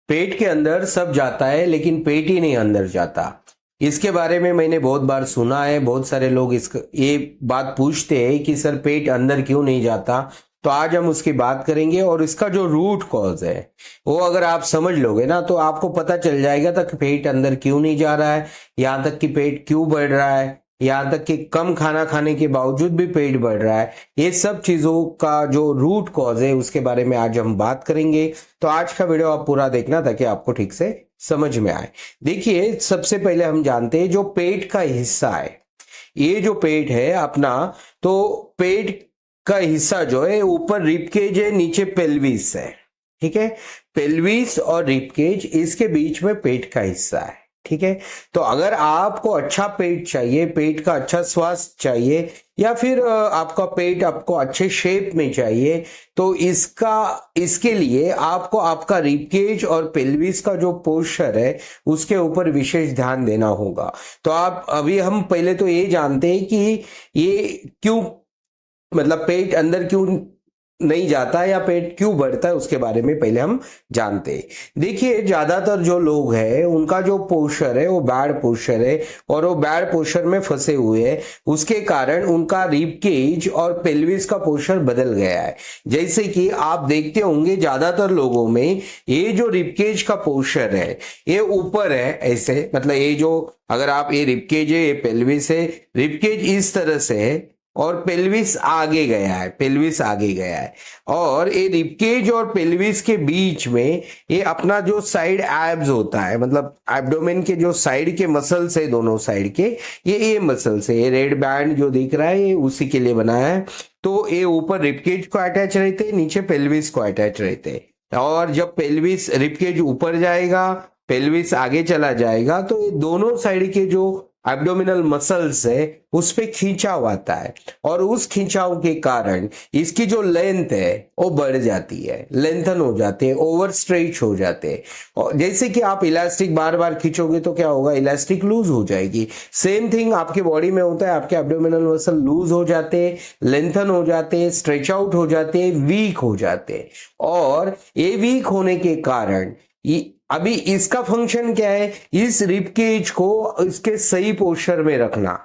पेट के अंदर सब जाता है लेकिन पेट ही नहीं अंदर जाता। इसके बारे में मैंने बहुत बार सुना है। बहुत सारे लोग ये बात पूछते हैं कि सर पेट अंदर क्यों नहीं जाता। तो आज हम उसकी बात करेंगे और इसका जो रूट कॉज है वो अगर आप समझ लोगे ना तो आपको पता चल जाएगा तक पेट अंदर क्यों नहीं जा रहा है, यहाँ तक कि पेट क्यों बढ़ रहा है, यहाँ तक कि कम खाना खाने के बावजूद भी पेट बढ़ रहा है। ये सब चीजों का जो रूट कॉज है उसके बारे में आज हम बात करेंगे। तो आज का वीडियो आप पूरा देखना ताकि आपको ठीक से समझ में आए। देखिए, सबसे पहले हम जानते हैं जो पेट का हिस्सा है, ये जो पेट है अपना, तो पेट का हिस्सा जो है ऊपर रिबकेज है, नीचे पेल्विस है। ठीक है, पेल्विस और रिबकेज इसके बीच में पेट का हिस्सा है। ठीक है, तो अगर आपको अच्छा पेट चाहिए, पेट का अच्छा स्वास्थ्य चाहिए, या फिर आपका पेट आपको अच्छे शेप में चाहिए, तो इसके लिए आपको आपका रिबकेज और पेल्विस का जो पोस्चर है उसके ऊपर विशेष ध्यान देना होगा। तो हम पहले तो ये जानते हैं कि ये क्यों, मतलब पेट अंदर क्यों नहीं जाता है या पेट क्यों बढ़ता है, उसके बारे में पहले हम जानते हैं। देखिए, ज्यादातर जो लोग हैं उनका जो पोस्चर है वो बैड पोस्चर है और वो बैड पोस्चर में फंसे हुए हैं। उसके कारण उनका रिबकेज और पेल्विस का पोस्चर बदल गया है। जैसे कि आप देखते होंगे ज्यादातर लोगों में ये जो रिबकेज का पोस्चर है ये ऊपर है ऐसे, मतलब ये जो, अगर आप ये रिबकेज है, ये पेल्विस है, रिबकेज इस तरह से है और पेल्विस आगे गया है, पेल्विस आगे गया है। और ये रिबकेज और पेल्विस के बीच में ये अपना जो साइड एब्स होता है, मतलब एब्डोमेन के जो साइड के मसल्स है दोनों साइड के, ये मसल्स है। ये रेड बैंड जो दिख रहा है ये उसी के लिए बना है। तो ये ऊपर रिबकेज को अटैच रहते, नीचे पेल्विस को अटैच रहते। और जब पेल्विस, रिबकेज ऊपर जाएगा, पेल्विस आगे चला जाएगा, तो ये दोनों साइड के जो एब्डोमिनल मसल्स है उस पे खिंचाव आता है और उस खिंचाव के कारण इसकी जो लेंथ है वो बढ़ जाती है, लेंथन हो जाते हैं, ओवर स्ट्रेच हो जाते हैं। और जैसे कि आप इलास्टिक बार बार खींचोगे तो क्या होगा, इलास्टिक लूज हो जाएगी। सेम थिंग आपके बॉडी में होता है, आपके एब्डोमिनल मसल लूज हो जाते हैं, लेंथन हो जाते हैं, स्ट्रेच आउट हो जाते हैं, वीक हो जाते हैं। और ये वीक होने के कारण अभी इसका फंक्शन क्या है, इस रिबकेज को इसके सही पोस्चर में रखना,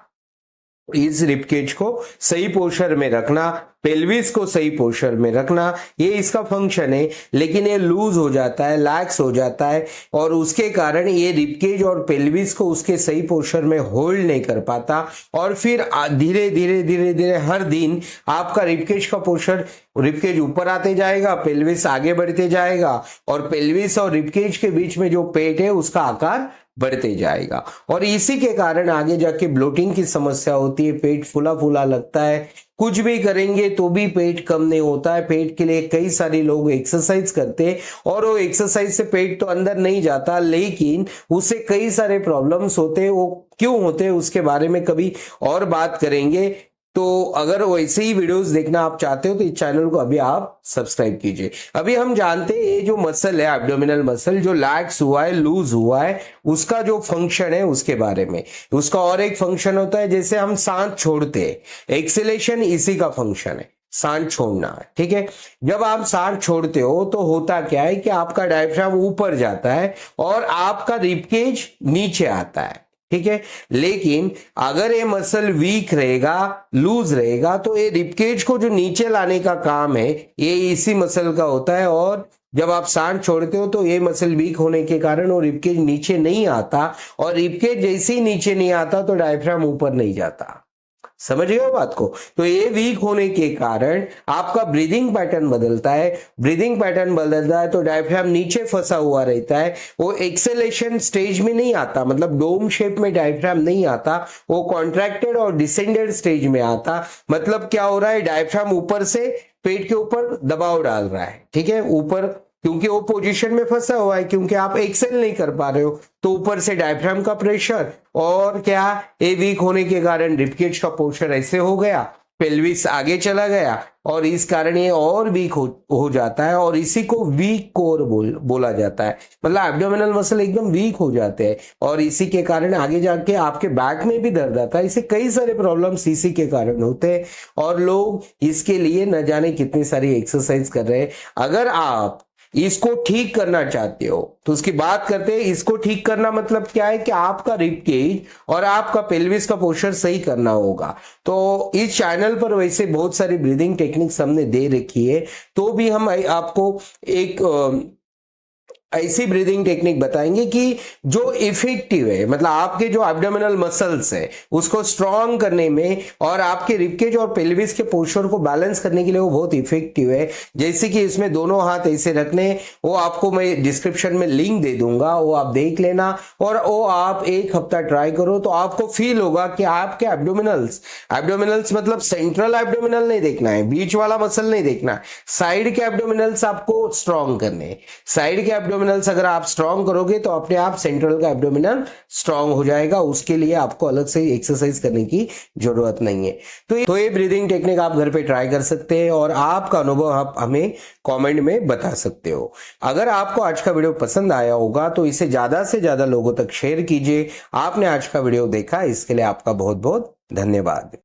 इस रिबकेज को सही पोस्चर में रखना, पेल्विस को सही पोस्चर में रखना, ये इसका फंक्शन है। लेकिन ये लूज हो जाता है, लैक्स हो जाता है और उसके कारण ये रिबकेज और पेल्विस को उसके सही पोस्चर में होल्ड नहीं कर पाता। और फिर धीरे धीरे धीरे धीरे हर दिन आपका रिबकेज का पोस्चर, रिबकेज ऊपर आते जाएगा, पेल्विस आगे बढ़ते जाएगा और पेल्विस और रिबकेज के बीच में जो पेट है उसका आकार बढ़ते जाएगा। और इसी के कारण आगे जाके ब्लोटिंग की समस्या होती है, पेट फूला फूला लगता है। कुछ भी करेंगे तो भी पेट कम नहीं होता है। पेट के लिए कई सारे लोग एक्सरसाइज करते हैं और वो एक्सरसाइज से पेट तो अंदर नहीं जाता, लेकिन उससे कई सारे प्रॉब्लम्स होते हैं। वो क्यों होते हैं उसके बारे में कभी और बात करेंगे। तो अगर वैसे ही वीडियोस देखना आप चाहते हो तो इस चैनल को अभी आप सब्सक्राइब कीजिए। अभी हम जानते हैं ये जो मसल है, एब्डोमिनल मसल जो लैक्स हुआ है, लूज हुआ है, उसका जो फंक्शन है उसके बारे में। उसका और एक फंक्शन होता है, जैसे हम सांस छोड़ते हैं, एक्सेलेशन इसी का फंक्शन है, सांस छोड़ना। ठीक है, जब आप सांस छोड़ते हो तो होता क्या है कि आपका डायफ्राम ऊपर जाता है और आपका रिबकेज नीचे आता है। ठीक है, लेकिन अगर ये मसल वीक रहेगा, लूज रहेगा, तो ये रिबकेज को जो नीचे लाने का काम है ये इसी मसल का होता है। और जब आप सांस छोड़ते हो तो ये मसल वीक होने के कारण वो रिबकेज नीचे नहीं आता और रिबकेज जैसे ही नीचे नहीं आता तो डायफ्राम ऊपर नहीं जाता। समझ गए बात को। तो ये वीक होने के कारण आपका ब्रीदिंग पैटर्न बदलता है, ब्रीदिंग पैटर्न बदलता है तो डायफ्राम नीचे फंसा हुआ रहता है, वो एक्सेलेशन स्टेज में नहीं आता, मतलब डोम शेप में डायफ्राम नहीं आता, वो कॉन्ट्रैक्टेड और डिसेंडेड स्टेज में आता। मतलब क्या हो रहा है, डायफ्राम ऊपर से पेट के ऊपर दबाव डाल रहा है। ठीक है, ऊपर, क्योंकि वो पोजीशन में फंसा हुआ है, क्योंकि आप एक्सेल नहीं कर पा रहे हो, तो ऊपर से डायफ्राम का प्रेशर और क्या, ए वीक होने के कारण रिबकेज का पोस्चर ऐसे हो गया, पेल्विस आगे चला गया और इस कारण ये और वीक हो जाता है और इसी को वीक कोर बोला जाता है। मतलब एब्डोमिनल मसल एकदम वीक हो जाते हैं और इसी के कारण आगे जाके आपके बैक में भी दर्द आता है। इसे कई सारे प्रॉब्लम्स इसी के कारण होते हैं। और लोग इसके लिए न जाने कितनी सारी एक्सरसाइज कर रहे हैं। अगर आप इसको ठीक करना चाहते हो तो उसकी बात करते हैं। इसको ठीक करना मतलब क्या है कि आपका रिब केज और आपका पेल्विस का पोस्चर सही करना होगा। तो इस चैनल पर वैसे बहुत सारी ब्रीदिंग टेक्निक्स हमने दे रखी है, तो भी हम आपको एक ऐसी ब्रीदिंग टेक्निक बताएंगे कि जो इफेक्टिव है, मतलब आपके जो एब्डोमिनल मसल्स है उसको स्ट्रांग करने में और आपके रिबकेज और पेल्विस के पोस्चर को बैलेंस करने के लिए वो बहुत इफेक्टिव है। जैसे कि इसमें दोनों हाथ ऐसे रखने, वो आपको मैं डिस्क्रिप्शन में लिंक दे दूंगा, वो आप देख लेना और वो आप 1 हफ्ता ट्राई करो तो आपको फील होगा कि आपके एब्डोमिनल्स मतलब सेंट्रल एब्डोमिनल नहीं देखना है, बीच वाला मसल नहीं देखना है, साइड के एब्डोमिनल्स आपको स्ट्रांग करने। साइड के एब्डोमिनल्स अगर आप स्ट्रांग करोगे तो अपने आप सेंट्रल का एब्डोमिनल स्ट्रांग हो जाएगा, उसके लिए आपको अलग से एक्सरसाइज करने की जरूरत नहीं है। तो ये ब्रीदिंग टेक्निक आप घर पे ट्राई कर सकते हैं और आपका अनुभव आप हमें कमेंट में बता सकते हो। अगर आपको आज का वीडियो पसंद आया होगा तो इसे ज्यादा से ज्यादा लोगों तक शेयर कीजिए। आपने आज का वीडियो देखा इसके लिए आपका बहुत बहुत धन्यवाद।